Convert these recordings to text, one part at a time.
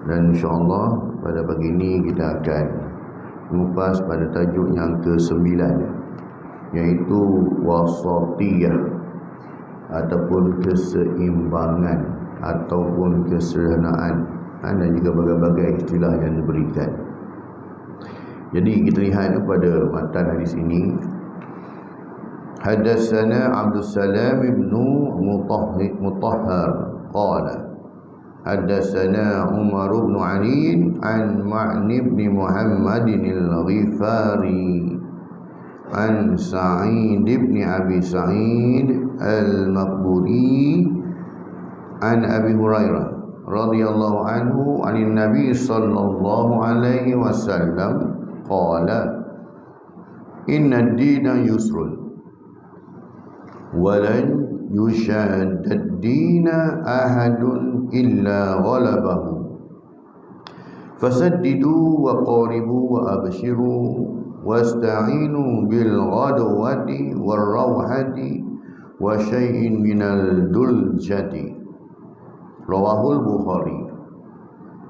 Dan insyaAllah pada pagi ini kita akan mengupas pada tajuk yang ke-9, iaitu wasatiyah ataupun keseimbangan ataupun kesederhanaan, dan juga berbagai istilah yang diberikan. Jadi kita lihat pada matan hadis ini, hadatsana Abdul Salam ibn Mutahhar qala hadatsana Umar bin Ali an Ma'ni bin Muhammad al-Ghifari an Sa'id bin Abi Sa'id al-Maqburi an Abi Hurairah radhiyallahu anhu anin Nabi sallallahu alaihi wasallam qala inna ad-dina yusrun walan yushadda ad-dina ahadun illa ghalabahu fasaddidu wa qaribu wa abshiru wasta'inu bil ghadwati war rawhati wa syai'in minal duljati. Rawahul Bukhari.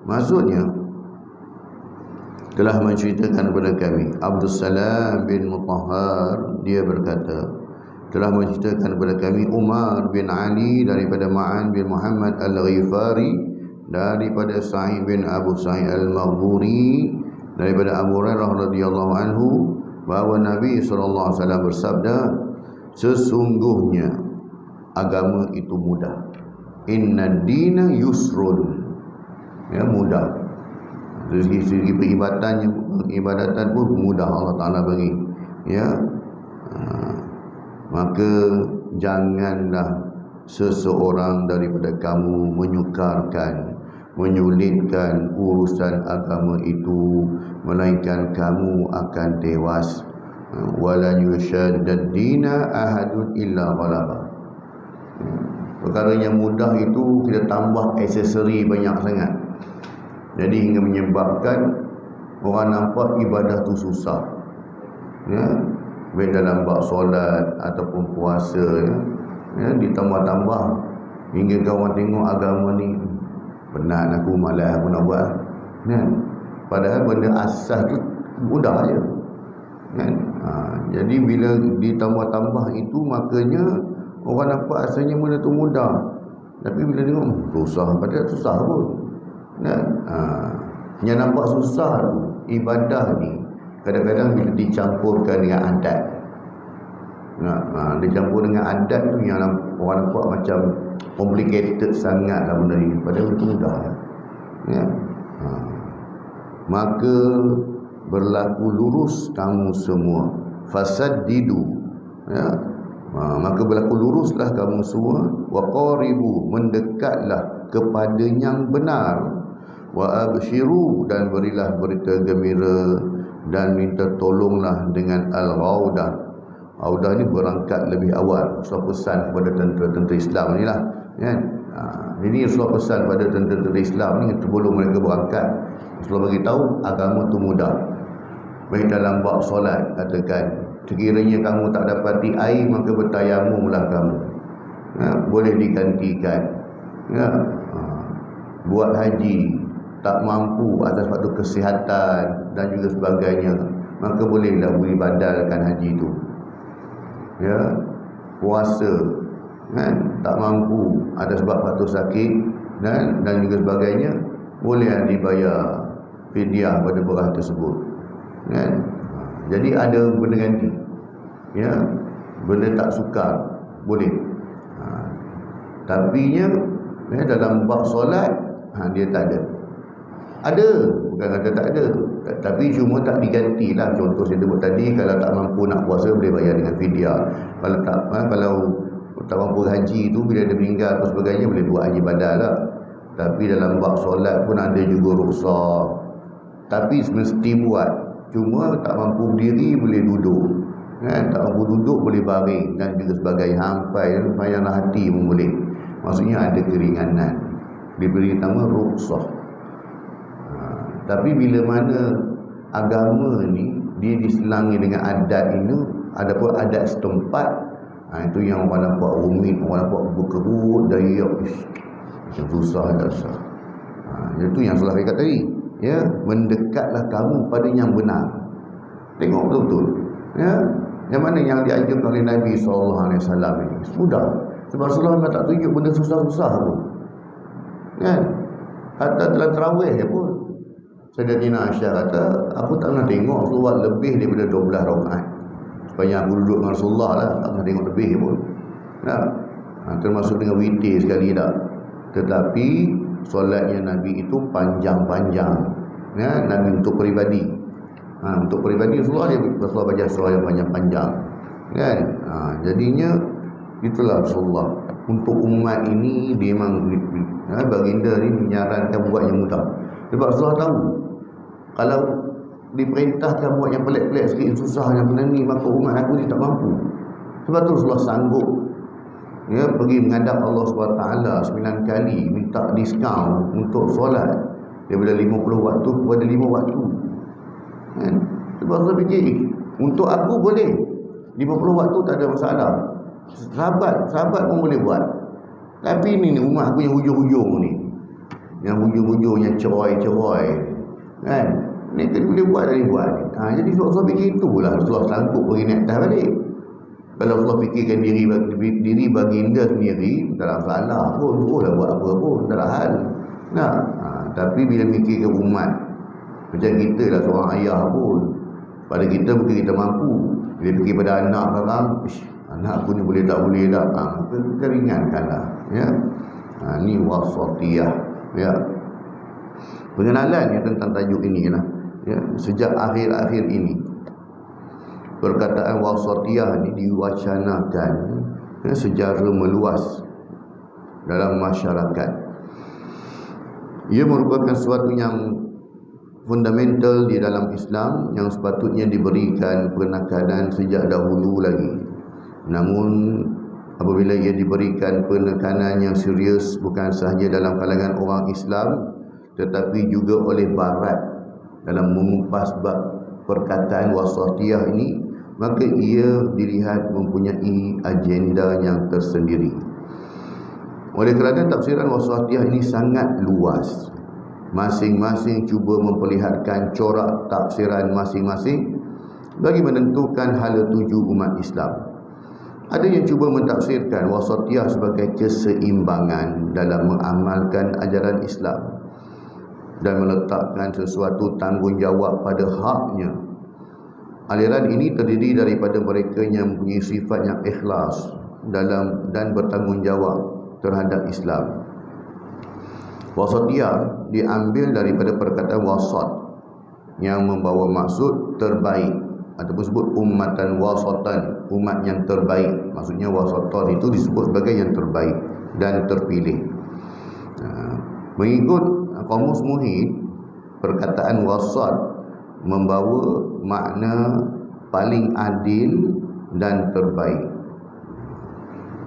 Maksudnya telah menceritakan kepada kami Abdul Salam bin Mutahhar, dia berkata telah menceritakan kepada kami Umar bin Ali daripada Ma'an bin Muhammad al-Ghifari daripada Sa'id bin Abu Sa'id al-Maghburi daripada Abu Hurairah radhiyallahu anhu bahawa Nabi SAW bersabda, sesungguhnya agama itu mudah. Inna dina yusrun, ya, mudah. Dari segi peribadatan pun mudah Allah Ta'ala bagi, ya. Maka janganlah seseorang daripada kamu menyukarkan, menyulitkan urusan agama itu, melainkan kamu akan tewas. Wala yushaddad dina ahadun illa ghalaba. Perkara yang mudah itu kita tambah aksesori banyak sangat, jadi hingga menyebabkan orang nampak ibadah tu susah, ya, baik dalam bab solat ataupun puasa, ya, ditambah-tambah hingga kawan tengok agama ni penat, aku malas aku nak buat, kan? Padahal benda asas tu mudah je, kan? Jadi bila ditambah-tambah itu, makanya orang nampak asalnya benda tu mudah, tapi bila tengok susah, padahal susah pun, kan? Yang nampak susah tu ibadah ni kadang-kadang bila dicampurkan dengan adat, dicampur dengan adat tu yang orang nampak macam complicated sangat lah benda ni, padahal itu mudah, ya. Maka berlaku lurus kamu semua, fasaddidu, ya. Maka berlaku luruslah kamu semua, wa qaribu, mendekatlah kepada yang benar, wa abshiru, dan berilah berita gembira dan minta tolonglah dengan al-ghaudah. Ghaudah ni berangkat lebih awal, Rasulullah pesan kepada tentera-tentera Islam ni lah, kan? Jadi Rasulullah pesan pada tentera-tentera Islam ni sebelum mereka berangkat, Rasulullah beritahu agama tu mudah. Baik dalam bab solat, katakan sekiranya kamu tak dapati air, maka bertayamumlah kamu, ya, boleh digantikan, ya. Buat haji tak mampu atas waktu kesihatan dan juga sebagainya, maka bolehlah beri badalkan haji itu, ya. Puasa, kan, tak mampu atas sebab faktor sakit dan juga sebagainya, boleh dibayar fidyah pada beras tersebut, kan. Jadi ada benda ganti, ya, benda tak sukar boleh. Tapi nya, ya, dalam bab solat dia tak ada. Ada, bukan kata tak ada, tapi cuma tak digantilah. Contoh saya sebut tadi, kalau tak mampu nak puasa boleh bayar dengan fidyah. Kalau tak mampu haji itu, bila dia meninggal atau sebagainya, boleh buat haji badal lah. Tapi dalam bab solat pun ada juga rukhsah, tapi mesti buat. Cuma tak mampu berdiri boleh duduk, kan? Tak mampu duduk boleh baring dan juga sebagainya, sampai bayarlah hati pun boleh. Maksudnya ada keringanan, diberi nama rukhsah. Tapi bila mana agama ni dia diselangi dengan adat ini, adapun adat setempat, itu yang orang nampak rumit, orang nampak berkerut, daya macam susah tak susah. Itu yang Rasulullah kata tadi, ya, mendekatlah kamu pada yang benar. Tengok betul-betul, ya, yang mana yang diajarkan oleh Nabi SAW ini mudah. Sebab Rasulullah memang tak tunjuk benda susah-susah pun, kan? Hatta dalam tarawih pun Sayyidatina Aisyah kata, aku tak pernah tengok Rasulullah lebih daripada 12 rakaat. Supaya aku duduk dengan Rasulullah lah, tak pernah tengok lebih pun. Nah, termasuk dengan witir sekali tak. Tetapi solatnya Nabi itu panjang-panjang, ya, Nabi untuk peribadi. Untuk peribadi Rasulullah baca surah yang panjang-panjang, kan? Jadinya itulah Rasulullah. Untuk umat ini dia memang, baginda ni menyarankan buat yang mudah. Sebab Rasulullah tahu kalau diperintahkan buat yang pelik-pelik sikit, yang susah, yang benda ni, maka umat aku ni tak mampu. Sebab tu Rasulullah sanggup, ya, pergi menghadap Allah SWT 9 kali, minta diskaun untuk solat daripada 50 waktu kepada 5 waktu, kan? Sebab Rasulullah fikir, untuk aku boleh 50 waktu tak ada masalah, sahabat pun boleh buat. Tapi ni umat aku yang hujung-hujung ni, yang hujung-hujung, yang cerai-cerai, kan? Ni kan boleh buat, dari buat. Jadi Rasulullah fikir itu pula Rasulullah sanggup pergi naik atas balik. Kalau Rasulullah fikirkan diri baginda sendiri, tak ada salah pun, teruslah buat apa pun, tak ada hal. Tapi bila fikirkan umat, macam kita lah seorang ayah pun, pada kita mungkin kita mampu. Bila fikir pada anak sekarang, anak aku ni boleh tak boleh tak, maka kita ringankan lah, ya. Ni wasatiyah, ya. Pengenalan tentang tajuk ini lah, ya. Sejak akhir-akhir ini perkataan wasatiyah ini diwacanakan, ya, secara meluas dalam masyarakat. Ia merupakan sesuatu yang fundamental di dalam Islam yang sepatutnya diberikan penekanan sejak dahulu lagi. Namun apabila ia diberikan penekanan yang serius bukan sahaja dalam kalangan orang Islam tetapi juga oleh Barat dalam mengupas bab perkataan wasatiyah ini, maka ia dilihat mempunyai agenda yang tersendiri. Oleh kerana tafsiran wasatiyah ini sangat luas, masing-masing cuba memperlihatkan corak tafsiran masing-masing bagi menentukan hala tuju umat Islam. Ada yang cuba mentafsirkan wasatiyah sebagai keseimbangan dalam mengamalkan ajaran Islam dan meletakkan sesuatu tanggungjawab pada haknya. Aliran ini terdiri daripada mereka yang mempunyai sifat yang ikhlas dalam dan bertanggungjawab terhadap Islam. Wasatiyah diambil daripada perkataan wasat yang membawa maksud terbaik, ataupun sebut ummatan wasatan, umat yang terbaik. Maksudnya wasatan itu disebut sebagai yang terbaik dan terpilih. Mengikut Kamus Muhit, perkataan wasat membawa makna paling adil dan terbaik.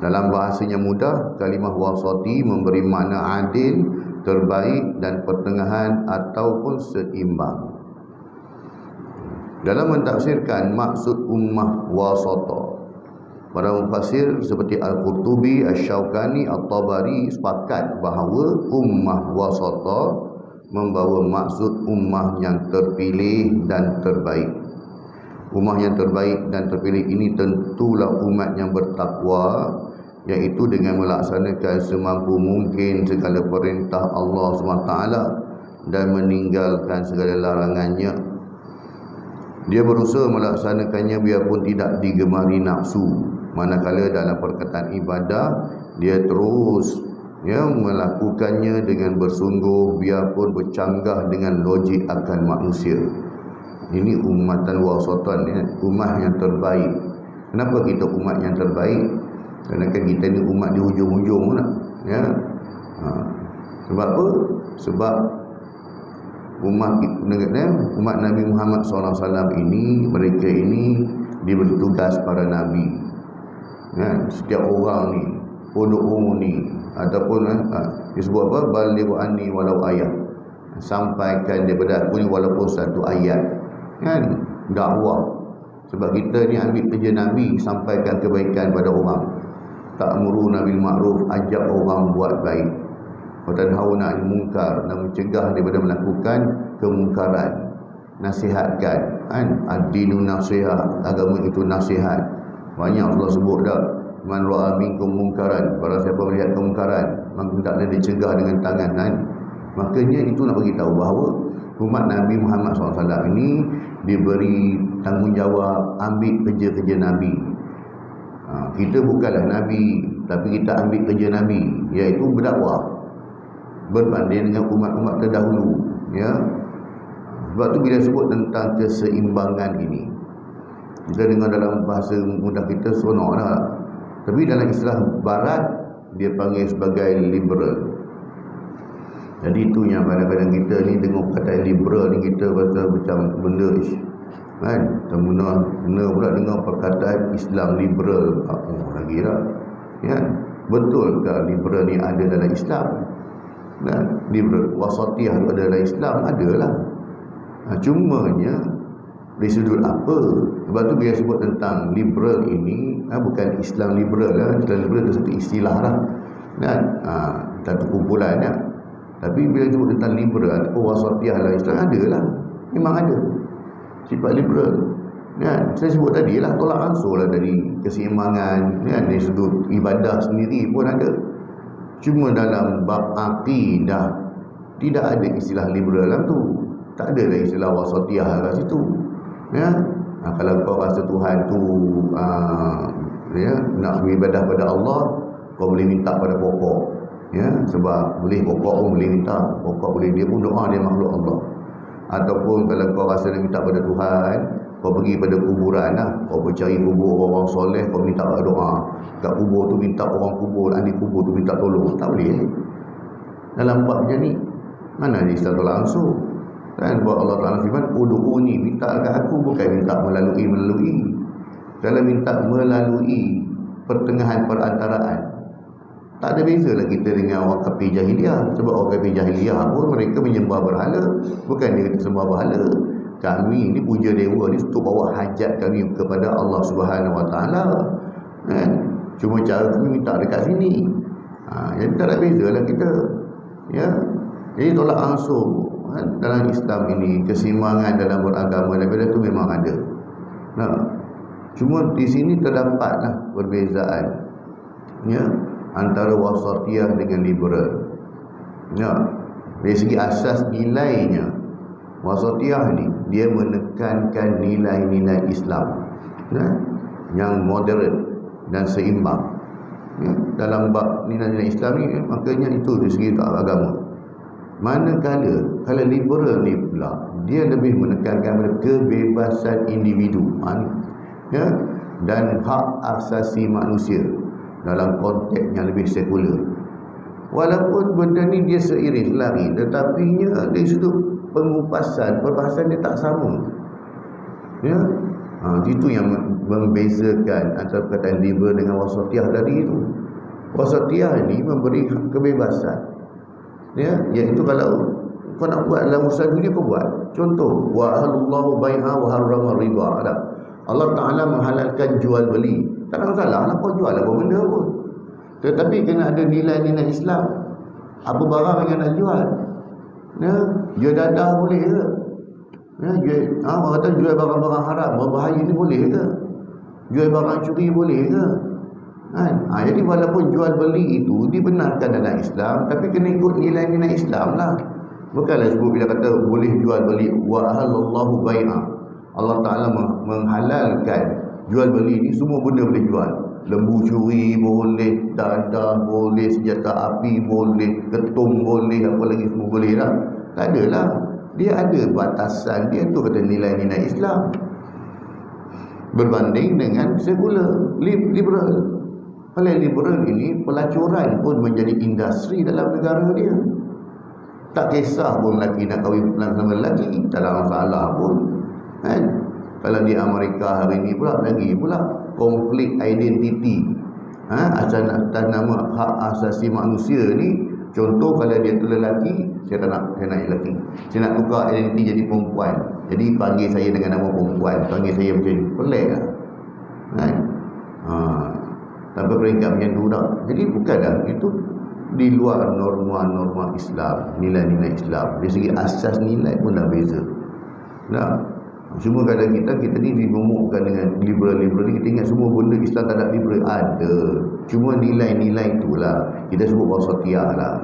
Dalam bahasanya mudah, kalimah wasati memberi makna adil, terbaik dan pertengahan ataupun seimbang. Dalam mentafsirkan maksud ummah wasata, para mufassir seperti Al-Qurtubi, Asy-Syaukani, At-Tabari sepakat bahawa ummah wasata membawa maksud ummah yang terpilih dan terbaik. Ummah yang terbaik dan terpilih ini tentulah umat yang bertakwa, iaitu dengan melaksanakan semampu mungkin segala perintah Allah SWT dan meninggalkan segala larangannya. Dia berusaha melaksanakannya biarpun tidak digemari nafsu, manakala dalam perkataan ibadah dia terus, ya, melakukannya dengan bersungguh biarpun bercanggah dengan logik akal manusia. Ini ummatan wasatan, ya, umat yang terbaik. Kenapa kita umat yang terbaik? Kerana kan kita ni umat di hujung-hujung lah, ya. Sebab apa? Sebab umat Nabi Muhammad SAW ini, mereka ini diberi tugas para Nabi, ya. Setiap orang ni, Udu'u ni, ataupun disebut apa? Balighu anni walau ayat, sampaikan daripada aku ni walaupun satu ayat, kan? Dakwah. Sebab kita ni ambil kerja Nabi, sampaikan kebaikan pada orang. Ta'muruna bil ma'ruf, ajak orang buat baik. wa tanhauna 'anil munkar, dan mencegah daripada melakukan kemungkaran. Nasihatkan, kan? Ad-dinu nasihat, agama itu nasihat. Banyak Allah sebut dah, man ra'a minkum munkaran, barang siapa melihat kemungkaran maka hendaklah dicegah dengan tangan, kan? Makanya itu nak bagi tahu bahawa umat Nabi Muhammad SAW ini diberi tanggungjawab ambil kerja-kerja Nabi. Kita bukanlah Nabi, tapi kita ambil kerja Nabi, iaitu berdakwah, berbanding dengan umat-umat terdahulu, ya. Sebab tu bila sebut tentang keseimbangan ini, kita dengar dalam bahasa mudah kita seronok lah. Tapi dalam istilah barat dia panggil sebagai liberal. Jadi itu yang kadang-kadang kita ni dengar perkataan liberal ni, kita rasa macam benda kan, kena pula dengar perkataan Islam liberal. Lagi lah, ya. Betul ke liberal ni ada dalam Islam? Nah, liberal wasatiyah ada dalam Islam, adalah. Cumanya dari sudut apa? Sebab tu bila sebut tentang liberal ini, bukan Islam liberal lah. Islam liberal itu satu istilah lah, kan? Satu kumpulan lah. Tapi bila sebut tentang liberal, wasatiyah lah, Islam ada lah, memang ada sifat liberal, kan? Saya sebut tadi lah, tolak ansur lah dari keseimbangan, kan? Dari sudut ibadah sendiri pun ada. Cuma dalam bab akidah tidak ada istilah liberal lah tu. Tak ada lah istilah wasatiyah kat situ, ya. Kalau kau rasa Tuhan tu ya, nak beribadah pada Allah, kau boleh minta pada pokok, ya. Sebab boleh pokok pun boleh minta, pokok boleh, dia pun doa, dia makhluk Allah. Ataupun kalau kau rasa nak minta pada Tuhan, kau pergi pada kuburan lah, kau pergi kubur orang soleh, kau minta doa kat kubur tu, minta orang kubur, ahli kubur tu minta tolong. Tak boleh. Dalam bab macam ni mana ada istilah tolak ansur, kan? Buat Allah Ta'ala firman, ud'uni, minta kat aku, bukan minta melalui. Kalau minta melalui pertengahan perantaraan, tak ada beza lah kita dengan orang kafir jahiliah. Sebab orang kafir jahiliah pun mereka menyembah berhala, bukan dia kata sembah berhala. Kami ni puja dewa ni untuk bawa hajat kami kepada Allah Subhanahu Wa Ta'ala, kan? Cuma cara kami minta dekat sini. Jadi tak ada beza lah kita, ya. Jadi tolak ansur dalam Islam ini, keseimbangan dalam beragama daripada itu memang ada. Nah, cuma di sini terdapatlah perbezaan, ya, antara wasatiyah dengan liberal. Ya, dari segi asas nilainya, wasatiyah ni dia menekankan nilai-nilai Islam, ya, yang moderate dan seimbang, ya. Dalam bab nilai-nilai Islam ni, makanya itu dari segi agama. Manakala kalau liberal ni pula, dia lebih menekankan pada kebebasan individu, ya, dan hak asasi manusia dalam konteks yang lebih sekular. Walaupun benda ni dia seiring lari, tetapi dari sudut pengupasan, perbahasan dia tak sama, ya. Itu yang membezakan antara perkataan liberal dengan wasatiyah tadi itu. Wasatiyah ni memberi kebebasan, ya, iaitu kalau kau nak buat dalam urusan dunia, kau buat. Contoh, wa ahallallahu bai'a wa harrama riba. Allah Ta'ala menghalalkan jual beli. Tak ada masalah lah, kau jual apa benda pun, tetapi kena ada nilai-nilai Islam. Apa barang yang nak jual, ya, jual dadah boleh ke? Ya, orang kata jual barang-barang haram berbahaya ni boleh ke? Jual barang curi boleh ke? Jadi walaupun jual beli itu dibenarkan dalam Islam, tapi kena ikut nilai-nilai Islam lah. Bukanlah sebut bila kata boleh jual beli, wa ahallallahu bai'a, Allah Ta'ala menghalalkan jual beli ni, semua benda boleh jual. Lembu curi boleh, dadah boleh, senjata api boleh, ketum boleh, apa lagi semua boleh lah. Tak adalah, dia ada batasan dia tu, kata nilai-nilai Islam, berbanding dengan sekular, liberal. Kalau liberal ini, pelacuran pun menjadi industri dalam negara dia. Tak kisah pun lelaki nak kahwin sama lelaki, tak ada masalah pun, kan? Kalau di Amerika hari ini pula lagi pula konflik identiti, atas nama hak asasi manusia ni. Contoh, kalau dia tu lelaki, saya nak lelaki, saya nak tukar identiti jadi perempuan, jadi panggil saya dengan nama perempuan, panggil saya macam ni, pelik lah, kan? Tanpa peringkat macam tu dah. Jadi bukanlah itu di luar norma-norma Islam, nilai-nilai Islam. Dari segi asas nilai pun dah beza. Nah, cuma kadang kita ni dibomokkan dengan liberal-liberal ni. Kita ingat semua benda Islam tak ada liberal. Ada. Cuma nilai-nilai itulah kita sebut wasatiyah lah.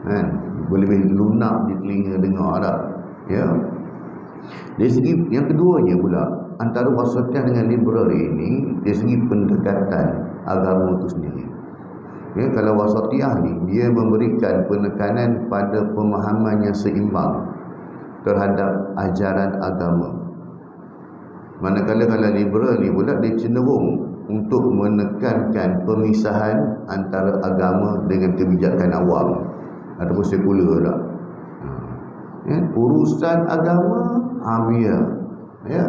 Kan? Boleh lunak di telinga dengar tak? Ya. Dari segi yang keduanya pula, antara wasatiyah dengan liberal ini, dari segi pendekatan agama itu sendiri. Ya, kalau wasatiyah ni, dia memberikan penekanan pada pemahaman yang seimbang terhadap ajaran agama. Manakala kalau liberal ni pula, dia cenderung untuk menekankan pemisahan antara agama dengan kebijakan awam ataupun sekular tak. Ya, urusan agama biar, ya,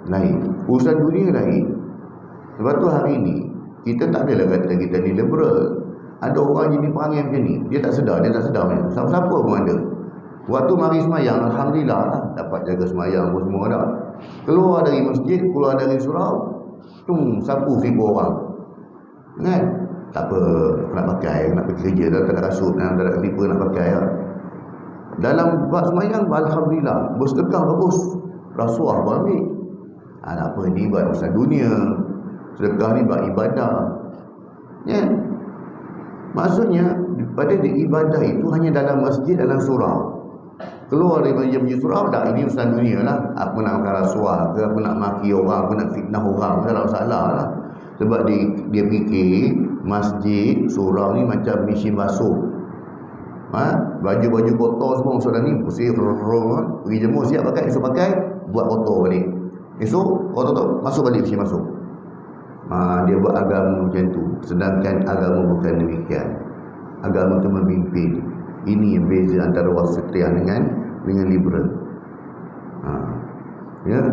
lain. Urusan dunia lain. Sebab tu hari ni kita tak adalah kata kita ni liberal. Ada orang jadi perangai macam ni, dia tak sedar macam siapa pun ada. Waktu mari semayang, alhamdulillah lah, dapat jaga semayang pun semua dah. Keluar dari masjid, keluar dari surau, sapu figur orang. Kan? Tak apa, nak pakai, nak pergi kerja dah, tak ada kasut, tak ada ketipa nak pakai lah. Dalam bab semayang, alhamdulillah, bersedekah bagus, rasuah pun ambil. Apa ni buat urusan dunia, sedekah ni buat ibadah. Ya. Maksudnya pada ibadah itu hanya dalam masjid, dalam surau. Keluar dari masjid surau, dah ini urusan dunia lah. Apa nak makan rasuah ke, apa nak maki orang, apa nak fitnah orang, tak ada masalah lah. Sebab dia fikir masjid, surau ni macam mesin basuh. Baju-baju kotor semua masuk dalam ni, pusing, pergi jemur, siap pakai, esok pakai, buat kotor balik. Esok kotor masuk balik mesin basuh. Dia buat agama macam tu. Sedangkan agama bukan demikian. Agama tu memimpin. Ini yang beza antara wasatiyah dengan liberal. Ya.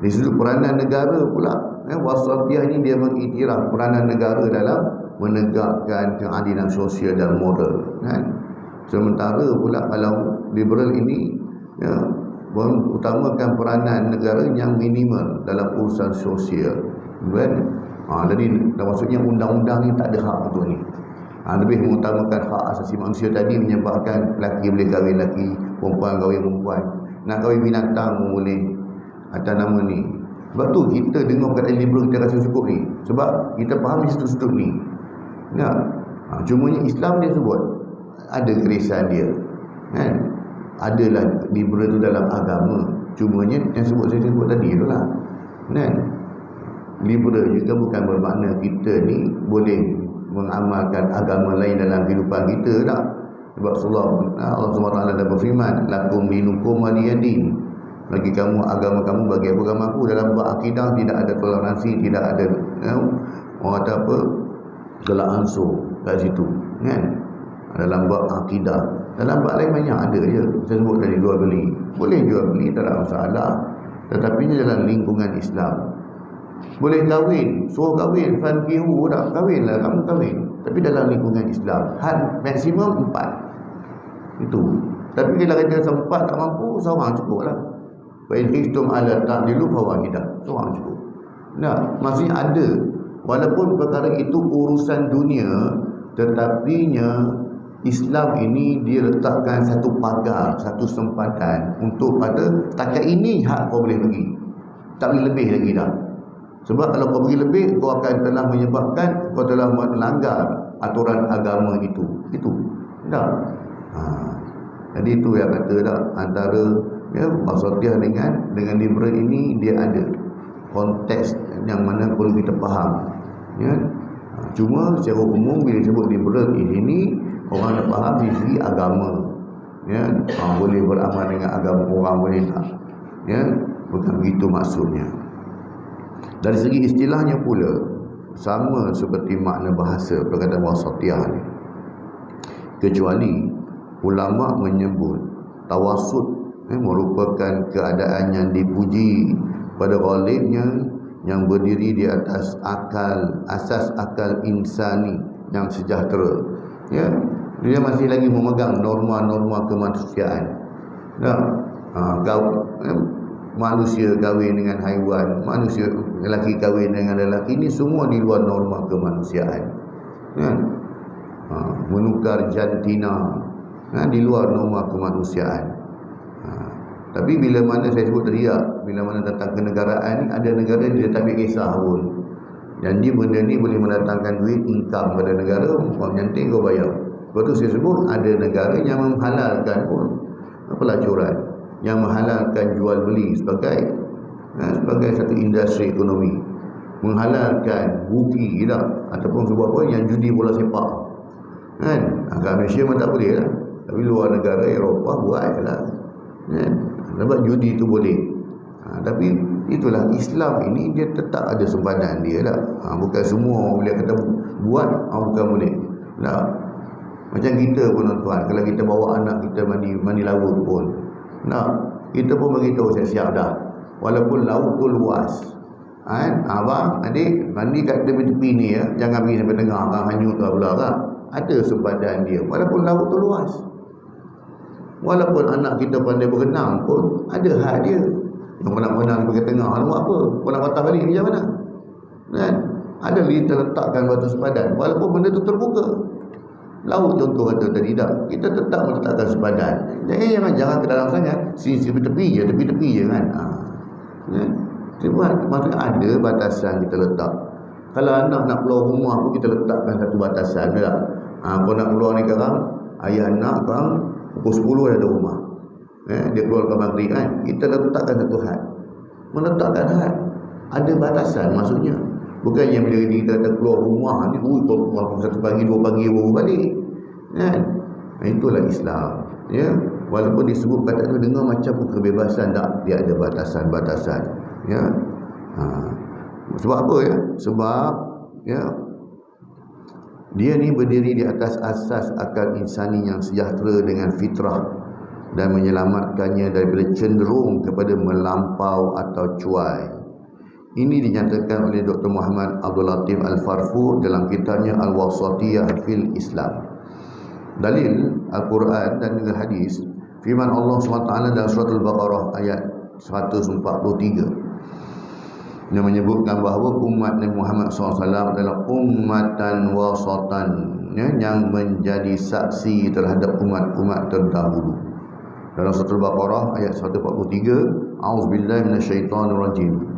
Di sudut peranan negara pula, wasatiyah ni dia mengiktiraf peranan negara dalam menegakkan keadilan sosial dan moral. Kan? Sementara pula kalau liberal ini, ya, mengutamakan peranan negara yang minimal dalam urusan sosial. Kan? Jadi maksudnya undang-undang ni tak ada hak untuk ni. Lebih mengutamakan hak asasi manusia tadi, menyebabkan lelaki boleh kahwin lelaki, perempuan kahwin perempuan, nak kahwin binatang pun boleh atas nama ni. Sebab tu kita dengar perkataan liberal, kita rasa cukup ni, sebab kita faham di sudut-sudut ni. Nah, cumanya Islam dia sebut ada keresahan dia, kan? Adalah liberal tu dalam agama. Cumanya yang saya sebut tadi tu lah, kan? Liberal juga bukan bermakna kita ni boleh mengamalkan agama lain dalam kehidupan kita tak. Sebab Allah SWT dah berfirman, lakum dinukum waliyadin, bagi kamu agama kamu, bagi aku agama aku. Dalam bab akidah tidak ada toleransi, tidak ada orang kata apa, gelak ansur kat situ, kan? Dalam bab akidah. Dalam bab lain banyak ada je. Saya sebut tadi jual beli, boleh jual beli, tak ada masalah, tetapi ini dalam lingkungan Islam. Boleh kahwin, suruh kahwin, fankihu, tak kahwinlah, kamu kahwin, tapi dalam lingkungan Islam. Had maksimum 4 itu. Tapi bila kita sempat tak mampu, seorang cukup lah. Fa in khiftum ala ta'dilu fawahidah, seorang cukup. Nah, maksudnya ada, walaupun perkara itu urusan dunia, tetapinya Islam ini dia letakkan satu pagar, satu sempatan untuk pada takat ini hak kau boleh pergi, tak boleh lebih lagi dah. Sebab kalau kau pergi lebih, kau akan telah menyebabkan kau telah melanggar aturan agama itu. Itu. Tak. Jadi itu yang kata tak, antara wasatiyah dengan liberal ini dia ada konteks yang mana perlu kita faham. Ya. Cuma secara umum bila sebut liberal ini, orang nak faham di segi agama. Ya. Boleh beramal dengan agama orang, boleh tak. Ya. Bukan begitu maksudnya. Dari segi istilahnya pula sama seperti makna bahasa perkataan wasatiyah ni. Kecuali ulama menyebut tawassut merupakan keadaan yang dipuji pada ghalibnya, yang berdiri di atas asas akal insani yang sejahtera. Ya, dia masih lagi memegang norma-norma kemanusiaan. Manusia kahwin dengan haiwan, manusia lelaki kahwin dengan lelaki, ini semua di luar norma kemanusiaan. Ya. menukar jantina di luar norma kemanusiaan. Tapi bila mana saya sebut tadi bila mana tentang kenegaraan ni, ada negara dia tak ambil kisah pun. Janji benda ni boleh mendatangkan duit, income pada negara, kau nyantik kau bayar. Lepas tu saya sebut ada negara yang menghalalkan pun pelacuran, yang menghalalkan jual beli sebagai satu industri ekonomi, menghalalkan buki tak, ataupun sebuah apa yang judi bola sepak kan. Kat Malaysia memang tak boleh lah, tapi luar negara Eropah buat lah kan. Sebab judi tu boleh. Tapi itulah Islam ini, dia tetap ada sempadan dia lah. Bukan semua boleh kata buat, bukan boleh lah. Macam kita pun tuan, kalau kita bawa anak kita mandi laut pun kita pun beritahu siap-siap dah, walaupun laut tu luas abang, adik mandi kat tepi-tepi ni jangan pergi sampai tengah kan, hanyut lah pula kan. Ada sempadan dia, walaupun laut tu luas. Walaupun anak kita pandai berenang pun ada had dia. Yang nak berenang pergi tengah, nak buat apa? Kau nak patah balik macam mana kan? Ada kita letakkan batu sepadan, walaupun benda tu terbuka. Laut contoh kata tadi kita tetap meletakkan sepadan. Jangan ke dalam sangat, sisi tepi je kan. Sebab maksudnya ada batasan kita letak. Kalau anak nak keluar rumah pun kita letakkan satu batasan tak? Kau nak keluar ni sekarang, ayah anak sekarang pukul 10 dah ada rumah. Dia keluar ke maghrib kan. Kita letakkan satu had. Meletakkan had, ada batasan maksudnya. Bukan yang bila kita keluar rumah ni, satu pagi, dua pagi baru balik kan. Itulah Islam walaupun disebut kata tu dengar macam kebebasan, tak, dia ada batasan-batasan sebab apa sebab dia ni berdiri di atas asas akal insani yang sejahtera dengan fitrah dan menyelamatkannya daripada cenderung kepada melampau atau cuai. Ini dinyatakan oleh Dr. Muhammad Abdul Latif Al-Farfur dalam kitabnya Al-Wasatiyah fil Islam. Dalil Al-Quran dan juga hadis, firman Allah SWT dalam surah Al-Baqarah ayat 143 yang menyebutkan bahawa umat Nabi Muhammad SAW adalah ummatan wasatan yang menjadi saksi terhadap umat-umat terdahulu. Dalam surah Al-Baqarah ayat 143, A'udzubillahi minasyaitonirrajim.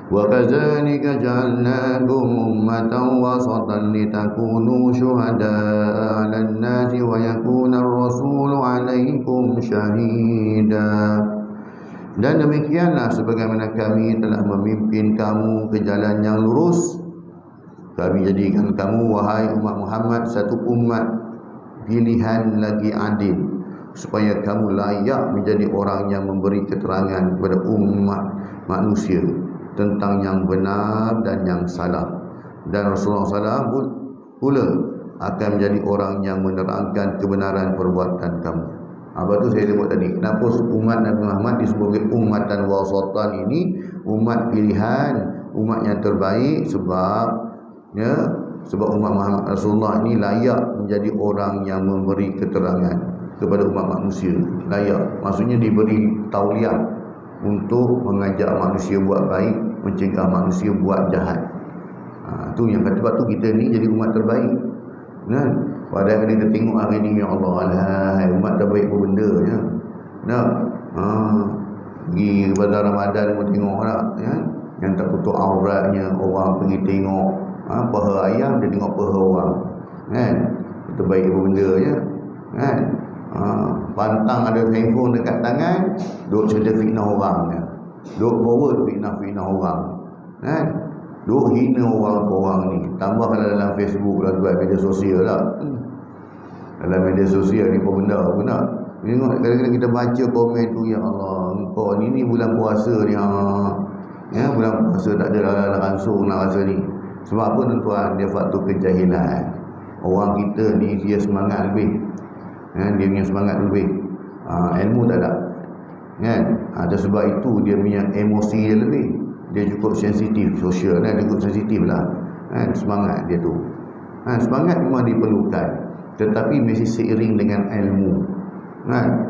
وَكَذَلِكَ جَعَلْنَاكُمْ أُمَّةً وَسَطًا لِتَكُونُوا شُهَدَاءَ عَلَى النَّاسِ وَيَكُونَ الرَّسُولُ عَلَيْكُمْ شَهِيدًا. Dan demikianlah sebagaimana kami telah memimpin kamu ke jalan yang lurus, kami jadikan kamu wahai umat Muhammad satu umat pilihan lagi adil, supaya kamu layak menjadi orang yang memberi keterangan kepada umat manusia tentang yang benar dan yang salah. Dan Rasulullah SAW pula akan menjadi orang yang menerangkan kebenaran perbuatan kamu. Apa tu saya sebut tadi, kenapa umat Nabi Muhammad disebut ummatan wasatan ini, umat pilihan, umat yang terbaik, sebab umat Muhammad Rasulullah ini layak menjadi orang yang memberi keterangan kepada umat manusia. Layak maksudnya diberi tauliah untuk mengajak manusia buat baik, mencegah manusia buat jahat. Tu yang kata, sebab tu kita ni jadi umat terbaik kan. Padahal kita tengok hari ni, ya Allah, alhai umat terbaik pun benda pergi bazar Ramadan pun tengok tak yang tak tutup auratnya, orang pergi tengok paha ayam, dia tengok paha orang kan. Terbaik pun benda kan. Pantang ada handphone dekat tangan, duk cerita fitnah orang duk forward fitnah orang kan, duk hina orang ni. Tambah kalau dalam Facebook lah, buat media sosial lah. Dalam media sosial ni pun benda pun nak tengok. Kadang-kadang kita baca komen tu, ya Allah, kau ni bulan puasa ni bulan puasa tak ada lah langsung nak rasa ni. Sebab apa tuan? Dia faktor kejahilan. Orang kita ni dia semangat lebih dia punya semangat lebih, ilmu tak ada kan. Ada sebab itu dia punya emosi dia lebih, dia cukup sensitif sosial dia cukup sensitif lah kan. Semangat dia tu semangat memang diperlukan, tetapi mesti seiring dengan ilmu kan.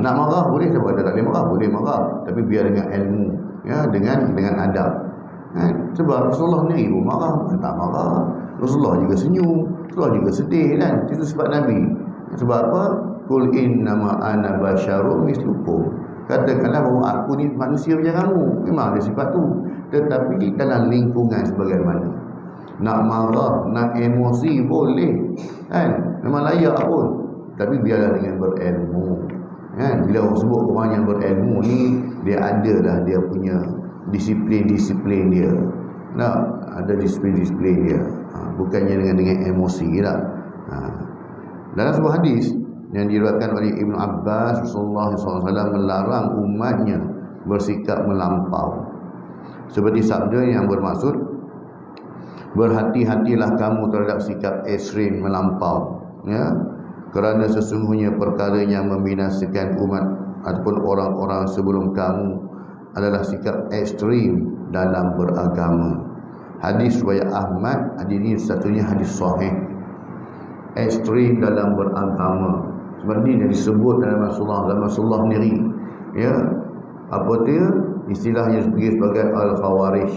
Nak marah boleh, siapa ada tak boleh marah? Boleh marah, tapi biar dengan ilmu dengan adab kan. Sebab Rasulullah ni pun marah, tak marah. Rasulullah juga senyum, Rasulullah juga sedih kan. Itu sebab Nabi. Sebab apa? Qul innama ana basyarum mislukum. Katakanlah bahawa aku ni manusia macam kamu. Memang ada sifat tu. Tetapi dalam lingkungan sebagaimana. Nak marah, nak emosi boleh. Kan? Memang layak pun. Tapi biarlah dengan berilmu. Kan? Bila orang sebut orang yang berilmu ni, dia adalah dia punya disiplin-disiplin dia. Nak ada disiplin-disiplin dia. Bukannya dengan emosi tak. Dalam sebuah hadis yang diriwayatkan oleh Ibnu Abbas, Rasulullah SAW melarang umatnya bersikap melampau. Seperti sabda yang bermaksud, berhati-hatilah kamu terhadap sikap ekstrim melampau, ya, kerana sesungguhnya perkara yang membinasakan umat ataupun orang-orang sebelum kamu adalah sikap ekstrim dalam beragama. Hadis riwayat Ahmad, hadis ini satunya hadis sahih. Ekstrim dalam beragama. Sebab ini yang disebut dalam Rasulullah sendiri, ya, apa dia istilahnya sebagai al-khawarij.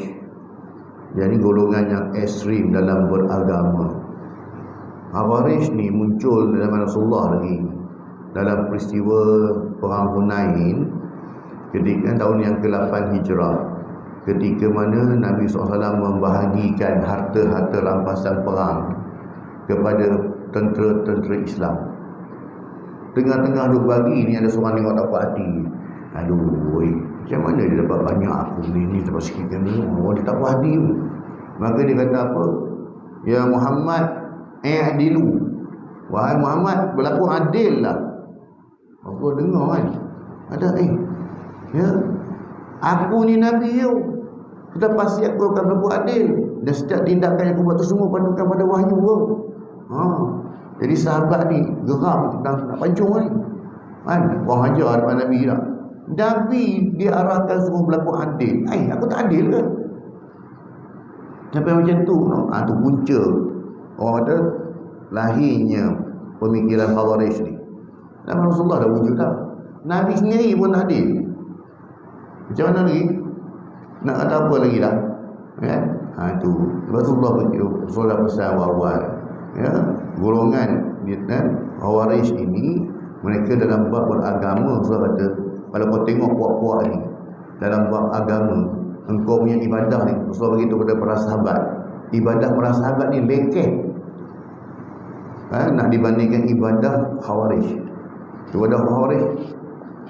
Jadi golongan yang ekstrim dalam beragama. Khawarij ni muncul dalam Rasulullah lagi dalam peristiwa perang Hunain ketika tahun yang ke-8 Hijrah, ketika mana Nabi SAW membahagikan harta-harta rampasan perang kepada tentera-tentera Islam. Tengah-tengah duk bagi ni, ada seorang tengok tak puas hati. Aduh, macam mana dia dapat banyak, aku ni dapat sikit kan ni. Oh, dia tak puas hati pun. Maka dia kata apa? Ya Muhammad, adilu. Wahai Muhammad, berlaku adil lah. Aku dengar kan. Ada ya, aku ni Nabi you. Sudah pasti aku akan berlaku adil. Dan setiap tindakan yang aku buat tu semua pandukan pada wahyu kau. Jadi sahabat ni geram nak pancung ni. Kan? Orang ajar depan Nabi tak? Nabi diarahkan suruh berlaku adil. Aku tak adil ke? Sampai macam tu. Tu punca orang kata lahirnya pemikiran Khawarij ni. Nama Rasulullah dah wujud dah. Nabi sendiri pun tak adil. Macam mana lagi? Nak kata apa lagi dah? Kan? Itu Rasulullah Rasulullah pesan awal. Ya, golongan Khawarij ini, mereka dalam bab beragama, Rasulullah kata, kalau kau tengok puak-puak ni dalam bab agama, engkau punya ibadah ni, Rasulullah beritahu kepada para sahabat, ibadah para sahabat ni lekeh, nak dibandingkan ibadah Khawarij. Ibadah Khawarij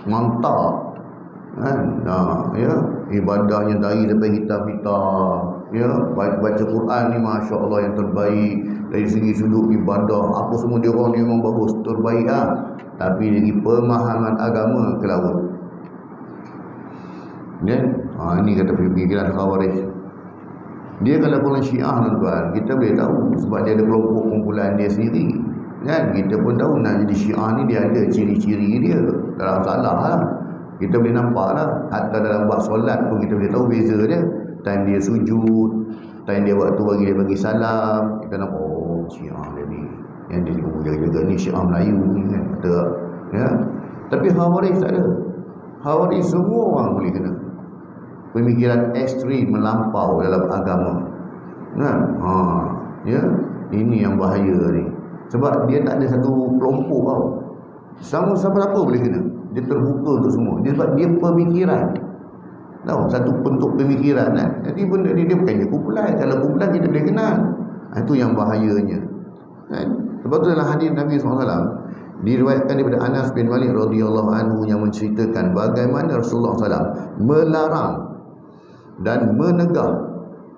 mantap, ya, ibadahnya dari lepas hitam-hitam, ya, baca Quran ni Masya Allah yang terbaik. Dari segi sudut ibadah, apa semua dia orang ni memang bagus, terbaik Tapi dari pemahaman agama ke laut. Ini kata pemikiran Khawarij. Dia kalau golongan Syiah tuan-tuan, kita boleh tahu sebab dia ada kelompok kumpulan dia sendiri. Kan? Kita pun tahu nak jadi Syiah ni dia ada ciri-ciri dia. Dalam salah lah. Kita boleh nampak lah. Hatta dalam buat solat pun kita boleh tahu beza dia. Time dia sujud, time dia waktu bagi salam, kita nampak Syiah dia ni. Yang dia jaga-jaga ni Syiah Melayu ni kan. Betul. Ya. Tapi Khawarij tak ada. Khawarij semua orang boleh kena. Pemikiran ekstrim melampau dalam agama. Kan? Ya. Ini yang bahaya ni. Sebab dia tak ada satu kelompok tau. Sama-sama apa boleh kena. Dia terbuka untuk semua. Sebab dia pemikiran. Tahu, satu bentuk pemikiran kan. Jadi benda ni dia bukannya kumpulan. Kalau kumpulan kita boleh kenal. Itu yang bahayanya. Kan? Sebab tu dalam hadis Nabi SAW diriwayatkan daripada Anas bin Malik radhiyallahu anhu yang menceritakan bagaimana Rasulullah SAW melarang dan menegah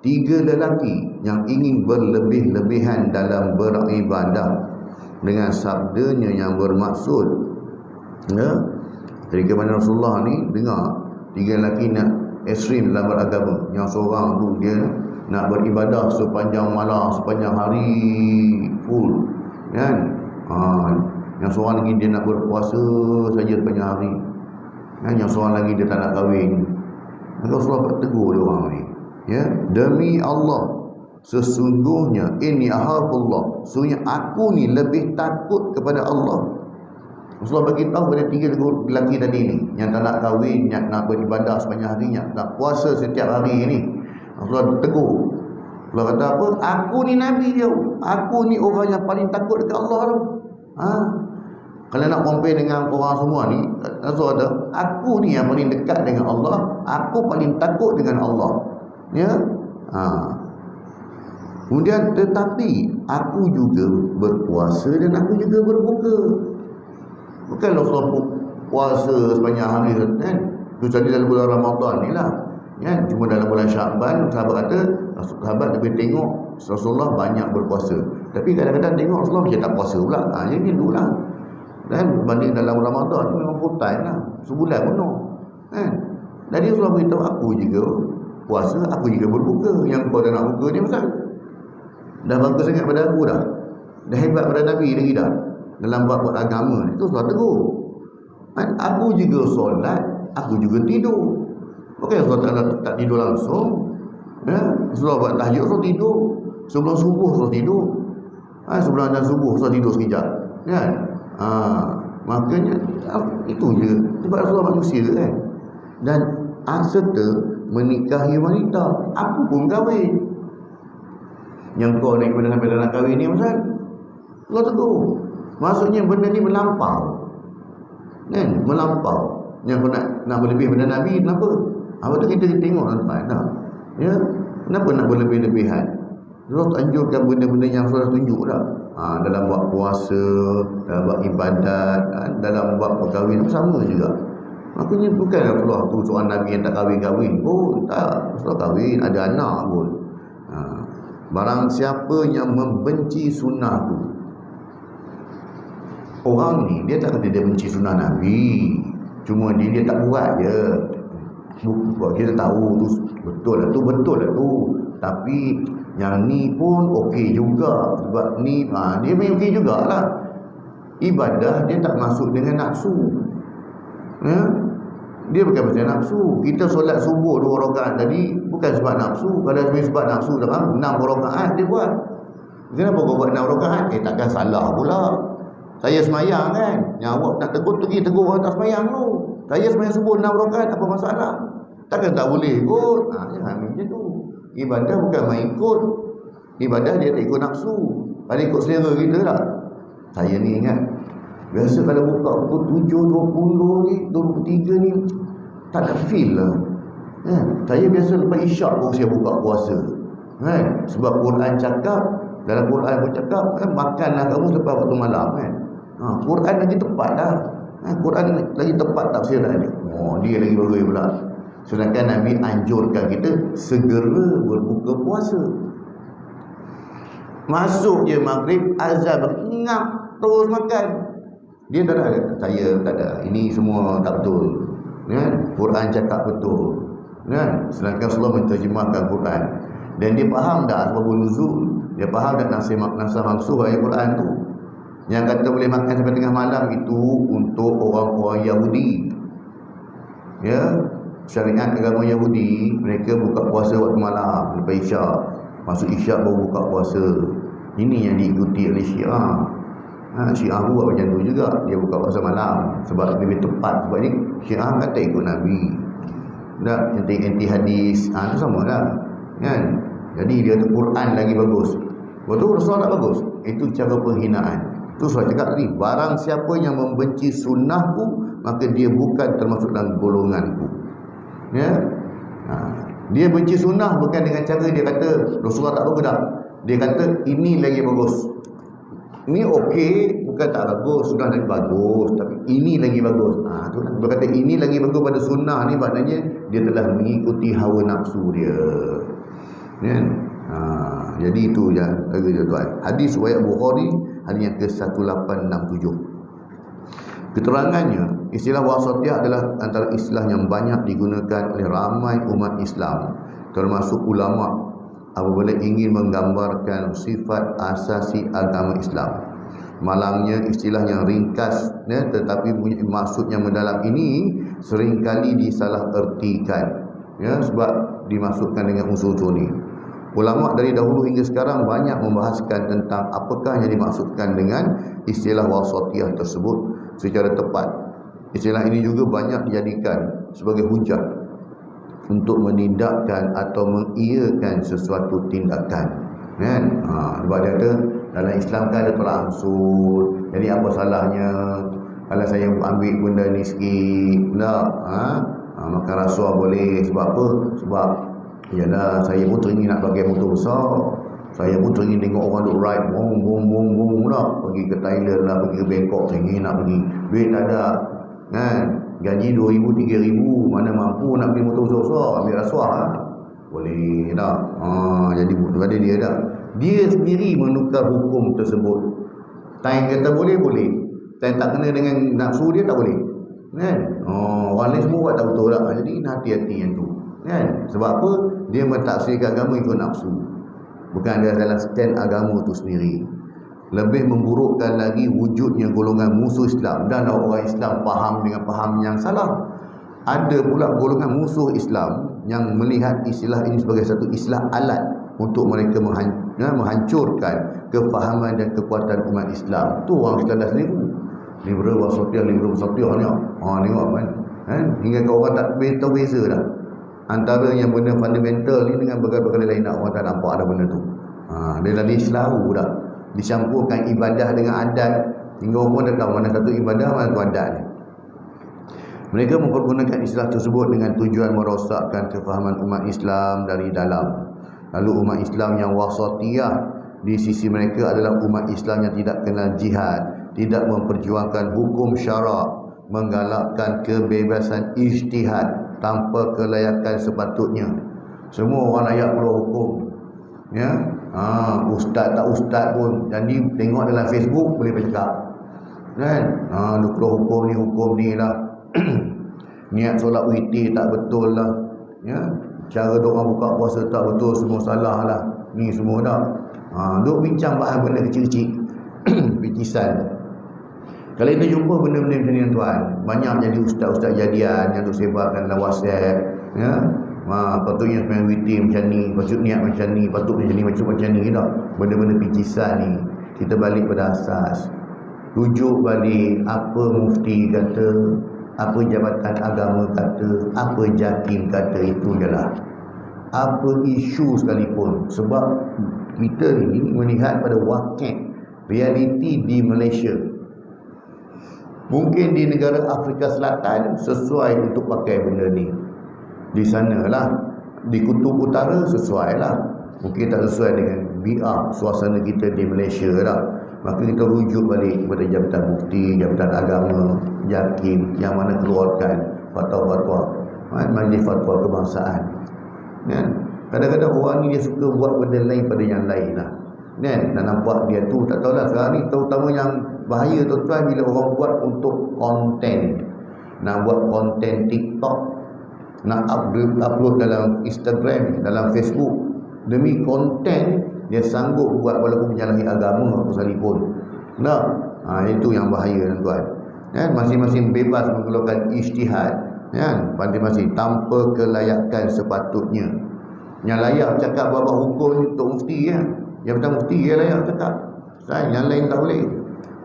3 lelaki yang ingin berlebih-lebihan dalam beribadah dengan sabdanya yang bermaksud, ya, ketika mana Rasulullah ni dengar 3 lelaki nak ekstrim dalam beragama. Yang seorang tu dia nak beribadah sepanjang malam, sepanjang hari full, kan? Yang seorang lagi dia nak berpuasa saja sepanjang hari, kan? Yang seorang lagi dia tak nak kahwin. Maka Rasulullah tegur dia orang ni, ya, demi Allah, sesungguhnya inni akhafullah, sesungguhnya aku ni lebih takut kepada Allah. Rasulullah bagi tahu pada 3 lelaki tadi ni yang tak nak kahwin, yang nak beribadah sepanjang hari, yang nak puasa setiap hari ni. Rasulullah tegur, Allah kata apa? Aku ni Nabi dia. Aku ni orang yang paling takut dekat Allah tu. Kalau nak compare dengan orang semua ni, Rasul kata, aku ni yang paling dekat dengan Allah, aku paling takut dengan Allah. Ya. Kemudian tetapi aku juga berpuasa dan aku juga berbuka. Bukan Rasul puasa sepanjang hari kan. Kecuali dalam bulan Ramadan ni lah. Kan? Cuma dalam bulan Syaban, sahabat kata, sahabat lebih tengok Rasulullah banyak berpuasa. Tapi kadang-kadang tengok Rasulullah macam tak puasa pula. Jadi tu lah. Dan banding dalam Ramadan memang full time lah. Sebulan penuh. Kan? Jadi Rasulullah beritahu, aku juga puasa, aku juga berbuka. Yang kau dah nak buka ni pasal dah bagus sangat pada aku dah. Dah hebat pada Nabi lagi dah. Dalam bab agama ni, itu Rasulullah tegur. Kan? Aku juga solat, aku juga tidur. Bukan Rasulullah tak tidur langsung. Ya? Rasulullah buat tahajud, Rasulullah tidur. Sebelum subuh Rasulullah tidur. Sebelum azan subuh Rasulullah tidur sekejap. Kan? Makanya itu je sebab Rasulullah manusia kan. Dan serta menikahi wanita. Aku pun kahwin. Yang kau naik benda sampai nak kahwin ni Ustaz, Allah tegur. Maksudnya benda ni melampau. Kan? Melampau. Yang kau nak berlebih benda Nabi, kenapa? Apa tu kita tengok tuan-tuan dah. Ya, kenapa nak berlebih-lebihan? Allah anjurkan benda-benda yang Rasulullah tunjuk dah. Dalam buat puasa, dalam buat ibadat, dalam buat perkahwinan sama juga. Maknanya bukan Rasulullah tu seorang Nabi yang tak kahwin-kahwin. Tak. Rasulullah kahwin, ada anak pun. Barang siapa yang membenci sunnahku. Orang ni dia tak kata dia benci sunnah Nabi. Cuma dia tak buat je. Kita tahu tu betul lah tu. Tapi yang ni pun okey juga. Sebab ni dia memang okey jugalah. Ibadah dia tak masuk dengan nafsu. Ya? Dia bukan pasal nafsu. Kita solat subuh 2 rakaat tadi bukan sebab nafsu. Kalau sebab nafsu dah 6 rakaat dia buat. Kenapa kau buat 6 rakaat? Takkan salah pula. Saya semayang kan. Yang awak nak tegur tegur orang tak semayang tu. Saya semayang subuh 6 rakaat, apa masalah? Takkan tak boleh kot. Jangan macam tu. Ibadah bukan main ikut. Ibadah dia tak ikut nafsu. Ada ikut selera kita tak? Saya ni ingat, biasa kalau buka pukul 7.20 ni, 23 ni, tak ada feel lah. Saya biasa lepas isyak pun saya buka puasa. Sebab Quran cakap, dalam Quran pun cakap, makanlah kamu selepas waktu malam kan. Quran lagi tepat dah. Quran lagi tepat tafsiran dia. Dia lagi bagus pula. Sedangkan Nabi anjurkan kita segera berbuka puasa. Masuk je maghrib, azan ngap terus makan. Dia tak ada, saya tak ada. Ini semua tak betul. Kan? Quran cakap betul. Kan? Sedangkan Rasulullah menterjemahkan Quran. Dan dia faham dah asbabun nuzul. Dia faham dah nasah maksud ayat Quran tu. Yang kata boleh makan sampai tengah malam itu untuk orang-orang Yahudi. Ya, syariat agama Yahudi, mereka buka puasa waktu malam lepas isyak. Masuk isyak baru buka puasa. Ini yang diikuti oleh Syiah. Syiah buat macam tu juga. Dia buka puasa malam sebab lebih tepat. Sebab ni Syiah kata ikut Nabi. Tak anti hadis. Itu sama lah. Kan? Jadi dia tu Quran lagi bagus. Betul Rasul tak bagus. Itu cara penghinaan. Itu saya cakap tadi, barang siapa yang membenci sunnahku, maka dia bukan termasuk dalam golonganku. Ya. Dia benci sunnah bukan dengan cara dia kata Rasulullah tak bagus dah. Dia kata ini lagi bagus. Ini okey, bukan tak bagus, sunnah lagi bagus, tapi ini lagi bagus. Itulah. Dia kata ini lagi bagus pada sunnah ni, maknanya dia telah mengikuti hawa nafsu dia. Ya. Jadi itu je tuan. Hadis riwayat Bukhari, hadis yang ke-1867. Keterangannya, istilah wasatiyah adalah antara istilah yang banyak digunakan oleh ramai umat Islam, termasuk ulama, apabila ingin menggambarkan sifat asasi agama Islam. Malangnya istilah yang ringkas, tetapi punya maksud yang mendalam ini seringkali disalahertikan, sebab dimasukkan dengan unsur-unsur ni. Ulama dari dahulu hingga sekarang banyak membahaskan tentang apakah yang dimaksudkan dengan istilah wasatiyah tersebut secara tepat. Istilah ini juga banyak dijadikan sebagai hujah untuk menindakkan atau mengiyakan sesuatu tindakan, kan? Sebab dia kata dalam Islam kan ada tolak ansur. Jadi apa salahnya kalau saya ambil benda ni sikit, tak? Makan rasuah boleh. Sebab apa? Sebab yalah, saya pun teringin nak pakai motor besar. Saya pun teringin tengok orang duk ride bom tak? Pergi ke Thailand lah, pergi ke Bangkok, teringin nak pergi. Duit tak ada, kan? Gaji 2,000, 3,000, mana mampu nak beli motor besar-besar, ambil rasuah lah. Boleh tak? Jadi pada dia tak? Dia sendiri menukar hukum tersebut. Time kata boleh, boleh. Time tak kena dengan nafsu dia, tak boleh, kan? Orang lain semua buat tak betul tak? Jadi hati-hati yang tu, kan? Sebab apa? Dia mentaksirkan agama ikut nafsu, bukan dia dalam stand agama tu sendiri. Lebih memburukkan lagi wujudnya golongan musuh Islam dan orang Islam faham dengan faham yang salah. Ada pula golongan musuh Islam yang melihat istilah ini sebagai satu istilah alat untuk mereka menghancurkan kefahaman dan kekuatan umat Islam. Tu orang Islam dah sendiri. Liberal wasatiyah ni. Tengok kan? Hingga orang tak tahu beza dah antara yang benda fundamental ni dengan perkara-perkara lain. Orang tak nampak ada benda tu. Dia dah diselahu dah, dicampurkan ibadah dengan adat, hingga orang dah tahu mana satu ibadah, mana satu adat ni. Mereka mempergunakan istilah tersebut dengan tujuan merosakkan kefahaman umat Islam dari dalam. Lalu umat Islam yang wasatiyah di sisi mereka adalah umat Islam yang tidak kenal jihad, tidak memperjuangkan hukum syarak, menggalakkan kebebasan ijtihad tanpa kelayakan sepatutnya. Semua orang layak keluar hukum, ya. Ustaz tak ustaz pun jadi tengok dalam Facebook boleh bercakap, kan? Keluar hukum ni lah. Niat solat witir tak betul lah, ya. Cara doa buka puasa tak betul, semua salah lah. Ni semua dah duk bincang bahan benda kecil-kecil. Bicisan. Kalau kita jumpa benda-benda macam ni, tuan, banyak jadi ustaz-ustaz jadian yang duk sebarkan dalam WhatsApp, ya. Patutnya main witir macam ni, patut niat macam ni, patut macam ni, macam ni tak? Benda-benda picisan ni. Kita balik pada asas, rujuk balik apa mufti kata, apa jabatan agama kata, apa JAKIM kata, itu je lah. Apa isu sekalipun. Sebab kita ni melihat pada wakil realiti di Malaysia. Mungkin di negara Afrika Selatan sesuai untuk pakai benda ni, di sana lah. Di kutub utara sesuai lah. Mungkin tak sesuai dengan biar suasana kita di Malaysia lah. Maka kita rujuk balik kepada Jabatan Mufti, Jabatan Agama, JAKIM yang mana keluarkan fatwa-fatwa, majlis fatwa kebangsaan, kan? Kadang-kadang orang ni dia suka buat benda lain pada yang lain lah, kan? Dan nampak dia tu, tak tahulah sekarang ni terutama yang bahaya tuan-tuan, bila orang buat untuk konten, nak buat konten TikTok, nak upload dalam Instagram, dalam Facebook, demi konten dia sanggup buat walaupun menyalahi agama apa sekalipun. Itu yang bahaya, tuan. Kan? Masing-masing bebas mengeluarkan ijtihad, kan? Masing-masing tanpa kelayakan sepatutnya. Yang layak cakap bab hukum untuk mufti, ya. Yang betul mufti dia layak cakap. Yang lain tak boleh.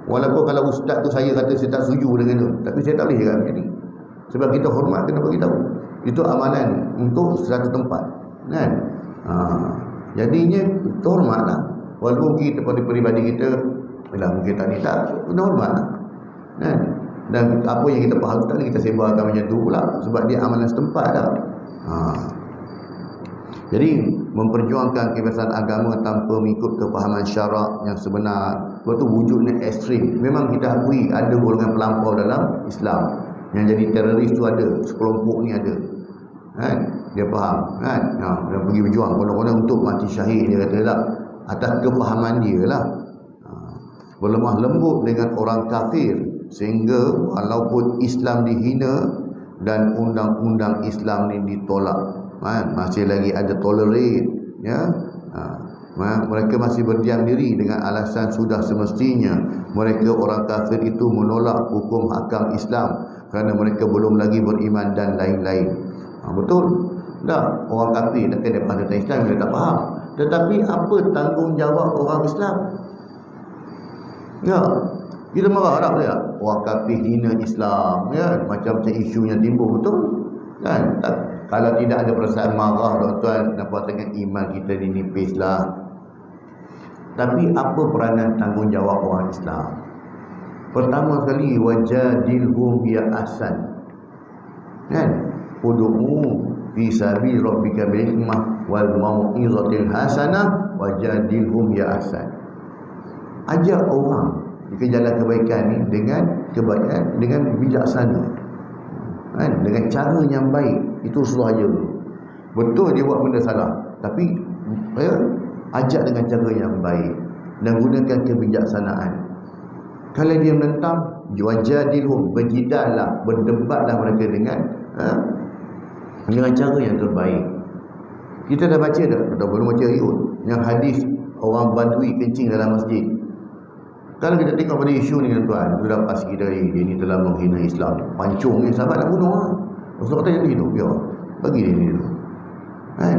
Walaupun kalau ustaz tu saya kata saya tak setuju dengan tu, tapi saya tak boleh cakap macam ni. Sebab kita hormat, kena bagi tahu. Itu amalan untuk satu tempat, kan? Jadinya kita hormatlah. Walaupun kita pada peribadi kita mungkin tak ni tak, kena hormatlah, kan? Dan apa yang kita faham tak kita sebarkan macam tu pula, sebab dia amalan setempat dah. Jadi memperjuangkan kebebasan agama tanpa mengikut kefahaman syarak yang sebenar, itu wujudnya ekstrim. Memang kita akui ada golongan pelampau dalam Islam yang jadi teroris tu, ada sekelompok ni ada, kan? Dia faham, kan? Dia pergi berjuang kadang-kadang untuk mati syahid, dia kata tak, atas kefahaman dia lah. Berlemah lembut dengan orang kafir sehingga walaupun Islam dihina dan undang-undang Islam ni ditolak, masih lagi ada tolerate, ya. Mereka masih berdiam diri dengan alasan sudah semestinya mereka orang kafir itu menolak hukum hakam Islam kerana mereka belum lagi beriman dan lain-lain. Betul tak? Orang kafir nak kena faham tentang Islam, dia tak faham. Tetapi apa tanggungjawab orang Islam? Ya, kita marah tak boleh tak? Orang kafir hina Islam, ya, macam-macam isu yang timbul, betul kan? Kalau tidak ada perasaan marah, tuan-tuan, nampak tengok iman kita dinipis lah. Tapi apa peranan tanggungjawab orang Islam? Pertama sekali, wajadilhum ya ahsan. Kan? Ud'u fi sabil rabbika bil hikmah wal mau'izatil hasanah wajadilhum ya ahsan. Ajak orang ke jalan kebaikan ni dengan kebaikan, dengan bijaksana. Kan? Dengan cara yang baik. Itu Rasulullah ajar dulu. Betul dia buat benda salah, tapi ajak dengan cara yang baik dan gunakan kebijaksanaan. Kalau dia menentang, wajadilhum, berjidallah, berdebatlah mereka dengan cara yang terbaik. Kita dah baca dah, atau belum baca riut, yang hadis orang Badui kencing dalam masjid. Kalau kita tengok pada isu ni tuan, sudah pasti dia ni telah menghina Islam. Pancung ni sahabat nak bunuh lah. Rasulullah kata jadi hidup, biar bagi dia ni dulu. Kan?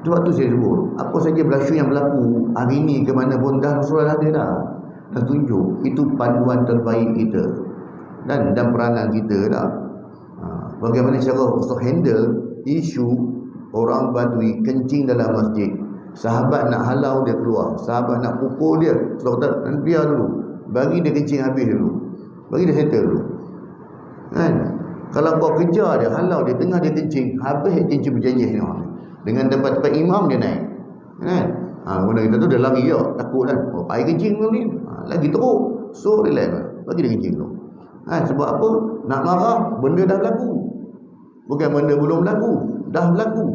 Sebab tu saya sebut, apa saja berlaku yang berlaku hari ni ke mana pun dah Rasulullah ada dah. Dah tunjuk, itu panduan terbaik kita dan peranan kita dah. Bagaimana cara untuk handle isu orang Badui kencing dalam masjid. Sahabat nak halau dia keluar, sahabat nak pukul dia, Rasulullah kata biar dulu, bagi dia kencing habis dulu, bagi dia settle dulu. Kan? Kalau kau kejar dia, halau dia, tengah dia kencing, habis dia kencing berjanji ni orang. Dengan tempat-tempat imam dia naik. Kan? Benda kita tu dia lari je, takut kan. Oh, air kencing dulu ni. Lagi teruk. So relax, bagi dia kencing dulu. Sebab apa? Nak marah, benda dah berlaku. Bukan benda belum berlaku, dah berlaku.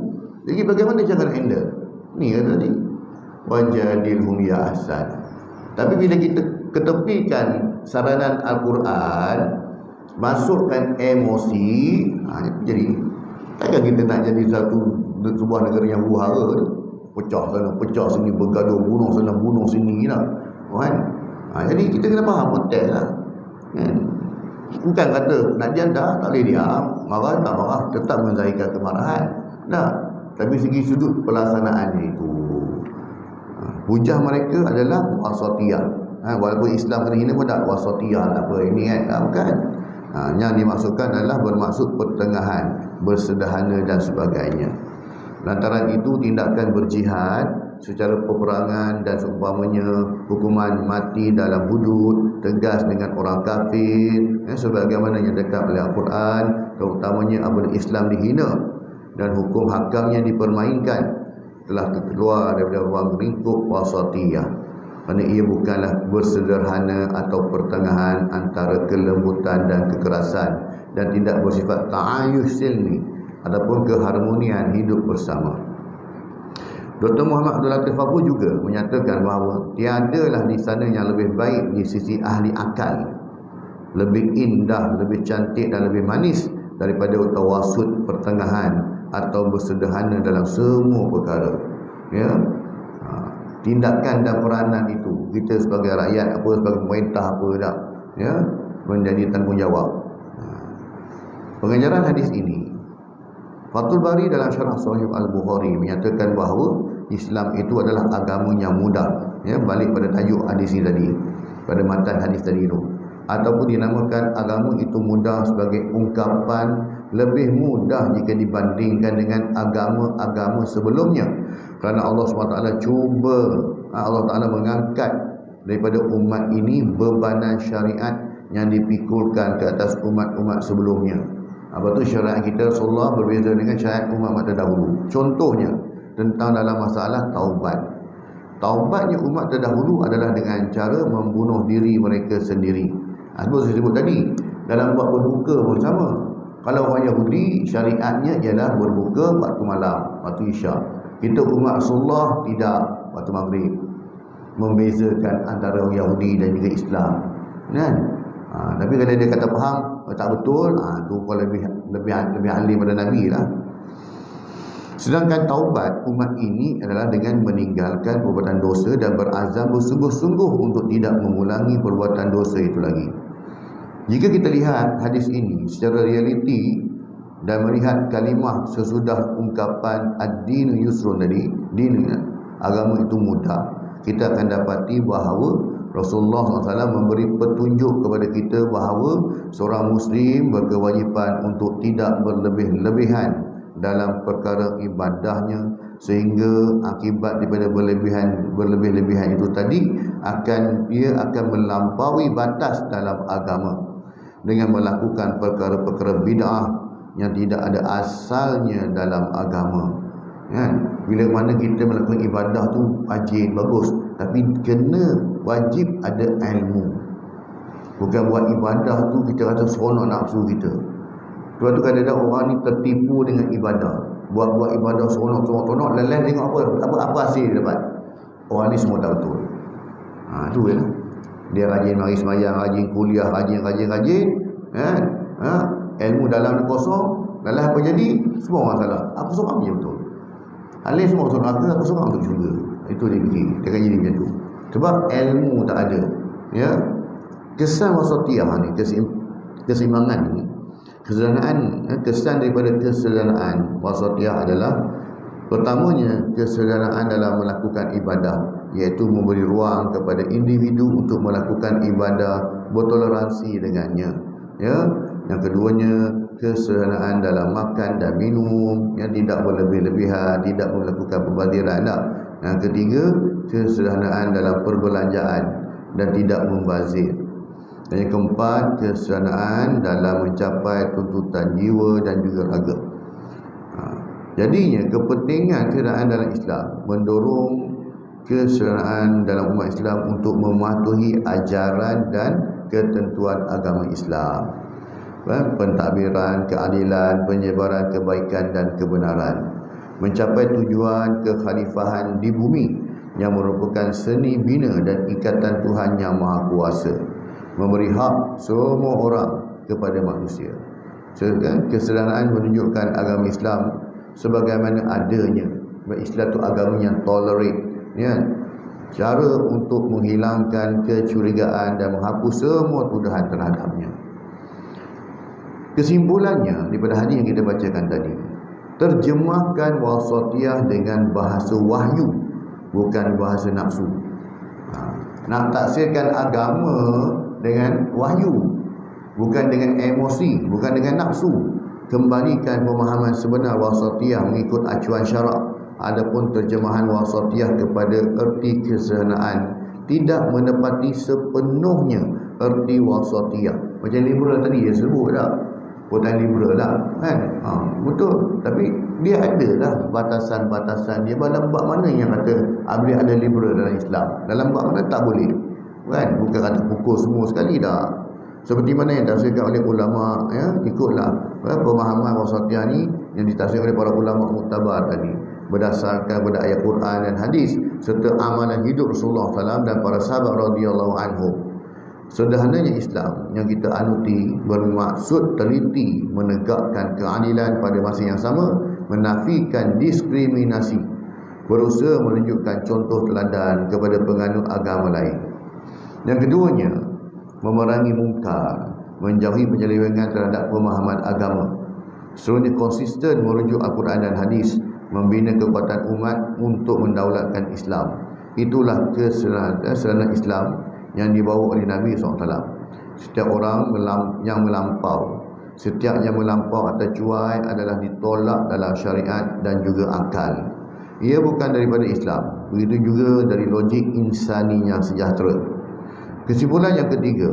Jadi bagaimana cara nak handle? Ni kata tadi, wajadilhum ya ahsan. Tapi bila kita ketepikan saranan Al-Quran, masukkan emosi, jadi takkan kita nak jadi sebuah negara yang huru-hara, pecah sana, pecah sini, bergaduh, bunuh sana, bunuh sini lah. Kan? Jadi kita kena faham konteks lah. Kan? Bukan kata nak diam dah, tak boleh diam, marah tak marah, tetap menzahirkan kemarahan. Dah. Tapi segi sudut pelaksanaannya itu, hujah mereka adalah wasatiyah. Walaupun Islam kena hina pun tak wasatiyah lah apa ini kan, bukan. Yang dimaksudkan adalah bermaksud pertengahan, bersederhana dan sebagainya. Lantaran itu tindakan berjihad secara peperangan dan seumpamanya hukuman mati dalam hudud, tegas dengan orang kafir, sebagaimana yang dekat oleh Al-Quran, terutamanya apabila Islam dihina dan hukum hakamnya dipermainkan, telah keluar daripada ruang lingkup wasatiyah. Kerana ia bukanlah bersederhana atau pertengahan antara kelembutan dan kekerasan, dan tidak bersifat ta'ayush silmi, adapun keharmonian hidup bersama. Dr. Muhammad Abdul Latif Abu juga menyatakan bahawa tiadalah di sana yang lebih baik di sisi ahli akal, lebih indah, lebih cantik dan lebih manis daripada tawasud, pertengahan atau bersederhana dalam semua perkara. Ya. Tindakan dan peranan itu kita sebagai rakyat apa, sebagai pemerintah apa tak, ya, menjadi tanggungjawab. Pengajaran hadis ini, Fathul Bari dalam Syarah Sahih Al-Bukhari menyatakan bahawa Islam itu adalah agama yang mudah. Ya, balik pada tajuk hadis ini tadi, pada matan hadis tadi itu, ataupun dinamakan agama itu mudah sebagai ungkapan lebih mudah jika dibandingkan dengan agama-agama sebelumnya. Kerana Allah SWT cuba, Allah Ta'ala mengangkat daripada umat ini bebanan syariat yang dipikulkan ke atas umat-umat sebelumnya. Apa tu syariat kita Rasulullah berbeza dengan syariat umat terdahulu. Contohnya tentang dalam masalah taubat. Taubatnya umat terdahulu adalah dengan cara membunuh diri mereka sendiri. Sebab saya sebut tadi, dalam buat berbuka pun sama. Kalau orang Yahudi, syariatnya ialah berbuka waktu malam, waktu Isyak. Kita umat Rasulullah tidak, waktu Maghrib. Membezakan antara orang Yahudi dan juga Islam. Kan? Tapi kalau dia kata faham, tak betul, tu kau lebih ahli pada Nabi lah. Sedangkan taubat umat ini adalah dengan meninggalkan perbuatan dosa dan berazam bersungguh-sungguh untuk tidak mengulangi perbuatan dosa itu lagi. Jika kita lihat hadis ini secara realiti dan melihat kalimah sesudah ungkapan ad-dinu yusrun tadi, agama itu mudah, kita akan dapati bahawa Rasulullah SAW memberi petunjuk kepada kita bahawa seorang Muslim berkewajipan untuk tidak berlebih-lebihan dalam perkara ibadahnya, sehingga akibat daripada berlebih-lebihan itu tadi dia akan melampaui batas dalam agama dengan melakukan perkara-perkara bid'ah yang tidak ada asalnya dalam agama. Kan? Bila mana kita melakukan ibadah tu rajin, bagus, tapi kena wajib ada ilmu. Bukan buat ibadah tu kita rasa seronok nafsu kita. Sebab tu kadang-kadang orang ni tertipu dengan ibadah. Buat ibadah seronok, lelah tengok apa hasil dia dapat. Orang ni semua tak betul. Tu je lah. Dia rajin mari sembahyang, rajin kuliah, rajin kan? Ilmu dalam dia kosong, lelah apa jadi? Semua orang salah. Aku seorang je betul. Halil semua masuk neraka, aku seorang untuk syurga. Itu dia fikir. Dia akan jadi macam tu. Sebab ilmu tak ada. Ya. Kesan wasatiyah ni, keseimbangan ni, kesan daripada kesederhanaan wasatiyah adalah pertamanya kesederhanaan dalam melakukan ibadah, iaitu memberi ruang kepada individu untuk melakukan ibadah bertoleransi dengannya. Ya. Yang keduanya, kesederhanaan dalam makan dan minum yang tidak berlebih-lebihan, tidak melakukan pembaziran. Yang ketiga, kesederhanaan dalam perbelanjaan dan tidak membazir. Dan yang keempat, kesederhanaan dalam mencapai tuntutan jiwa dan juga raga. Jadinya kepentingan kesederhanaan dalam Islam mendorong kesederhanaan dalam umat Islam untuk mematuhi ajaran dan ketentuan agama Islam. Pentadbiran, keadilan, penyebaran kebaikan dan kebenaran, mencapai tujuan kekhalifahan di bumi yang merupakan seni bina dan ikatan Tuhan yang Maha Kuasa, memberi hak semua orang kepada manusia. Kesederhanaan menunjukkan agama Islam sebagaimana adanya. Islam itu agama yang tolerate, ya? Cara untuk menghilangkan kecurigaan dan menghapus semua tuduhan terhadapnya. Kesimpulannya daripada hadis yang kita bacakan tadi, terjemahkan wasatiyah dengan bahasa wahyu, bukan bahasa nafsu. Nak tafsirkan agama dengan wahyu, bukan dengan emosi, bukan dengan nafsu. Kembalikan pemahaman sebenar wasatiyah mengikut acuan syarak. Adapun terjemahan wasatiyah kepada erti kesederhanaan tidak menepati sepenuhnya erti wasatiyah. Macam liberal tadi dia sebut dah, Kota liberal lah, kan? Betul. Tapi dia ada lah batasan-batasan dia. Dalam bab mana yang kata boleh ada liberal dalam Islam? Dalam bab mana tak boleh? Kan? Bukan kata pukul semua sekali dah. Seperti mana yang ditafsirkan oleh ulama, ya, ikutlah pemahaman wasatiyah ni yang ditafsirkan oleh para ulama muktabar tadi, berdasarkan pada ayat Quran dan hadis serta amalan hidup Rasulullah SAW dan para sahabat radhiyallahu anhum. Sederhananya Islam yang kita anuti bermaksud teliti menegakkan keadilan pada masa yang sama, menafikan diskriminasi, berusaha menunjukkan contoh teladan kepada penganut agama lain. Yang keduanya, memerangi mungkar, menjauhi penyelewengan terhadap pemahaman agama. Seluruhnya konsisten merujuk Al-Quran dan hadis, membina kekuatan umat untuk mendaulatkan Islam. Itulah kesederhanaan Islam yang dibawa oleh Nabi SAW. Setiap orang yang melampau atau cuai adalah ditolak dalam syariat dan juga akal. Ia bukan daripada Islam. Begitu juga dari logik insani yang sejahtera. Kesimpulan yang ketiga,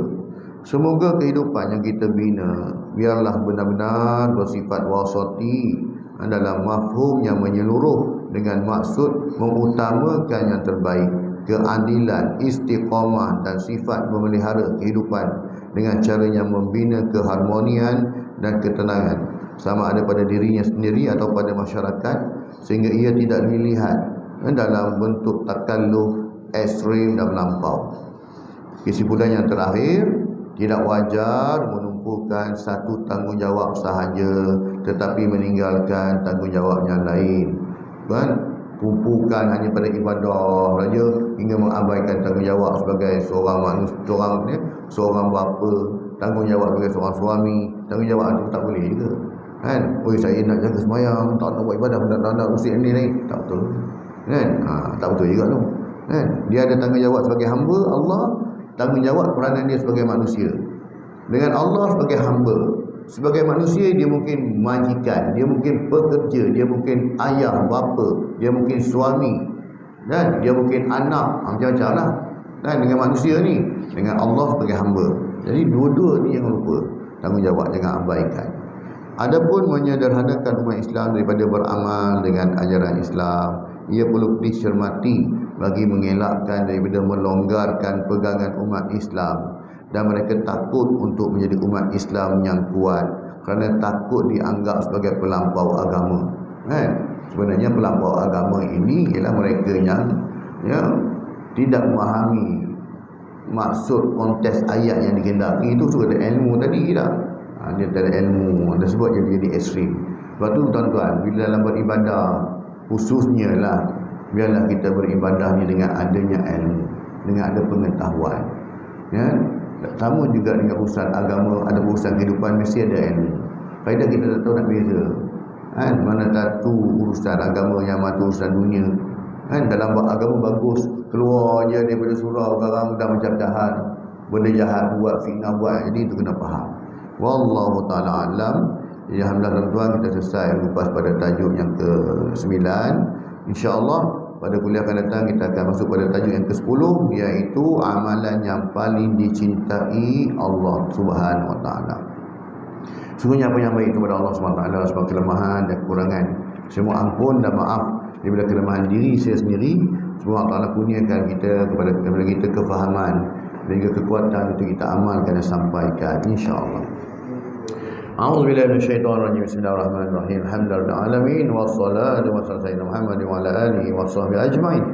semoga kehidupan yang kita bina biarlah benar-benar bersifat wasati dalam mafhum yang menyeluruh dengan maksud mengutamakan yang terbaik, keadilan, istiqamah dan sifat memelihara kehidupan dengan cara yang membina keharmonian dan ketenangan, sama ada pada dirinya sendiri atau pada masyarakat, sehingga ia tidak dilihat dalam bentuk takalluf ekstrim dan melampau. Kesimpulan yang terakhir, tidak wajar menumpukan satu tanggungjawab sahaja tetapi meninggalkan tanggungjawab yang lain. Kan? Tumpukan hanya pada ibadah saja hingga mengabaikan tanggungjawab sebagai seorang manusia, seorang bapa, tanggungjawab sebagai seorang suami. Tanggungjawab itu tak boleh juga. Kan? Saya nak jaga sembahyang, tak nak buat ibadah, tak usik ni ni. Tak betul. Kan? Tak betul juga tu. Kan? Dia ada tanggungjawab sebagai hamba Allah, tanggungjawab peranan dia sebagai manusia. Dengan Allah sebagai hamba, Sebagai manusia dia mungkin majikan, dia mungkin pekerja, dia mungkin ayah, bapa, dia mungkin suami, dan dia mungkin anak, macam-macam lah. Dan dengan manusia ni, dengan Allah sebagai hamba. Jadi dua-dua ni jangan lupa tanggungjawab, jangan abaikan. Adapun menyederhanakan umat Islam daripada beramal dengan ajaran Islam, ia perlu dicermati bagi mengelakkan daripada melonggarkan pegangan umat Islam, dan mereka takut untuk menjadi umat Islam yang kuat kerana takut dianggap sebagai pelampau agama. Sebenarnya pelampau agama ini ialah mereka yang tidak memahami maksud konteks ayat yang dikehendaki. Itu sudah ada ilmu tadi dah. Dia tak ada ilmu, ada sebab jadi ekstrim. Sebab tu tuan-tuan, bila dalam beribadah khususnya lah, biarlah kita beribadah ni dengan adanya ilmu, dengan ada pengetahuan. Sama juga dengan urusan agama, ada urusan kehidupan, mesti ada ilmu. Faedah kita tak tahu nak beza. Mana satu urusan agama yang satu urusan dunia. Dalam agama bagus, keluar je daripada surau, sekarang dah macam jahat, benda jahat buat, fitnah buat. Jadi itu kena faham. Wallahu ta'ala alam. Jadi alhamdulillah tuan-tuan, kita selesai lepas pada tajuk yang ke-9. InsyaAllah pada kuliah akan datang kita akan masuk pada tajuk yang ke-10, iaitu amalan yang paling dicintai Allah Subhanahu Wa Taala. Sungguhnya apa yang baik kepada Allah Subhanahu Wa Taala, sebab kelemahan dan kekurangan, semua ampun dan maaf daripada kelemahan diri saya sendiri. Semoga Allah Taala kurniakan kepada kita kefahaman dan juga kekuatan untuk kita amalkan dan sampaikan, insya-Allah. A'udzubillahi minasyaitonir rajim. Bismillahirrahmanirrahim. Alhamdulillahirabbil alamin wassalatu wassalamu ala Muhammadin wa ala alihi washabbihi ajmain.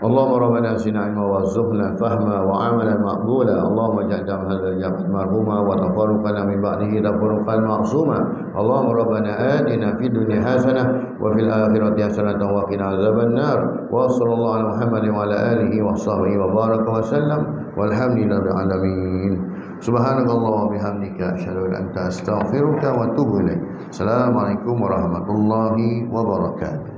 Allahumma rabbana zidna ilma warzuqna fahma wa amalan maqbula. Allahumma ja'al hadzal jam'a marhuma wa tafarruqana min ba'dihi tafarruqan ma'suma. Allahumma rabbana atina fid dunya hasanah wa fil akhirati hasanatan wa qina adzabannar. Wa sallallahu ala Muhammadin wa ala alihi washabbihi wa baraka wa sallam. Walhamdulillahil alamin. Subhanakallah wa bihamdika asyhadu an la ilaha illa anta astaghfiruka wa atubu ilaik. Assalamualaikum warahmatullahi wabarakatuh.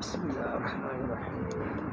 Bismillahirrahmanirrahim.